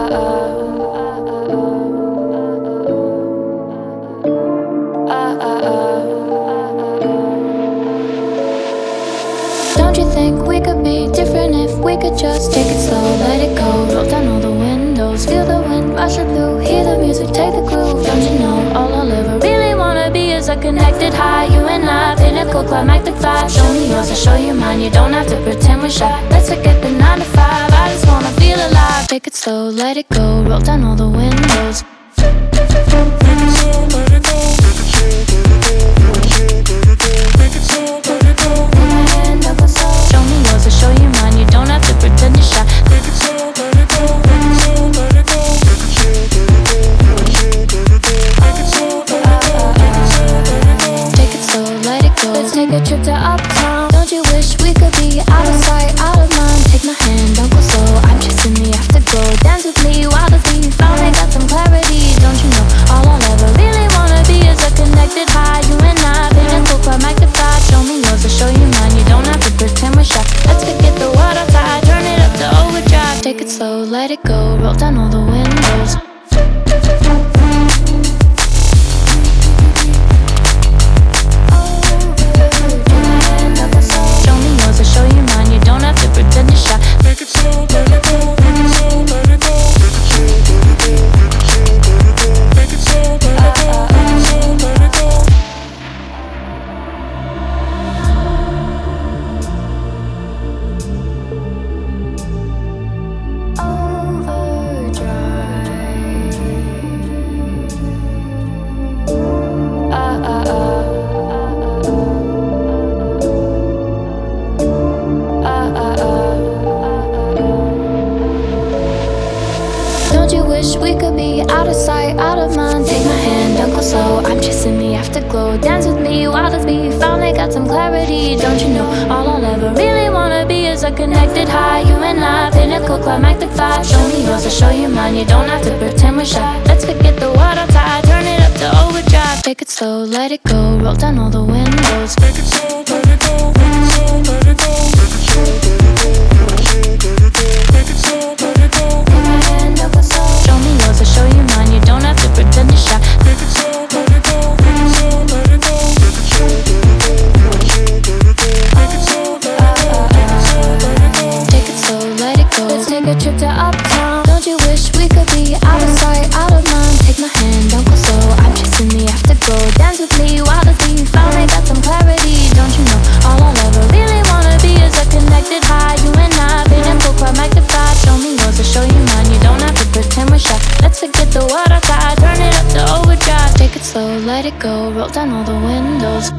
Don't you think we could be different if we could just take it slow, let it go, roll down all the windows, feel the wind rushing through, hear the music, take the groove. Don't you know all I'll ever really wanna be is a connected high, you and I, pinnacle, climactic vibe. Show me yours, I'll show you mine, you don't have to pretend we're shy. Let's forget the 9 to 5, I just wanna feel alive. Take it slow, let it go, roll down all the windows. Show me yours, I'll show you mine, you don't have to pretend you're shy. Take it slow, let it go. Let's take a trip to uptown. Don't you wish we could be out of sight, out of mind? Take my hand, don't go slow, I'm chasing the afterglow. Dance with me while the beat finally got some clarity. Don't you know all I'll ever really wanna be is a connected high, you and I, pinnacle, climactic vibe. Show me yours, I'll show you mine, you don't have to pretend we're shy. Let's forget the world outside, turn it up to overdrive. Take it slow, let it go, roll down all the windows. Don't you wish we could be out of sight, out of mind? Take my hand, don't go slow, I'm chasing the afterglow. Dance with me while the beat finally got some clarity. Don't you know all I'll ever really wanna be is a connected high, you and I, pinnacle, climactic vibe. Show me yours, I'll show you mine, you don't have to pretend we're shy. Let's forget the world outside, turn it up to overdrive. Take it slow, let it go, roll down all the windows. Take it slow, let it go, let it slow, let it go. Take it slow, let it go. Take my hand, don't go slow. Show me yours, I'll show you mine, you don't have to pretend you're shy. Take it slow, let it go, let it slow, let it go. Take it slow, take it slow, let it go. Let's take a trip to uptown. Don't you wish we could be out of sight, out of mind? Take my hand, don't go slow, I'm chasing the afterglow. Dance with me while the beat finally got some clarity. Don't you know all I'll ever really wanna be is a connected high, you and I, pinnacle, climactic vibe. Show me yours, I'll show you mine, you don't have to pretend we're shy. Let's forget the world outside, turn it up to overdrive. Take it slow, let it go, roll down all the windows.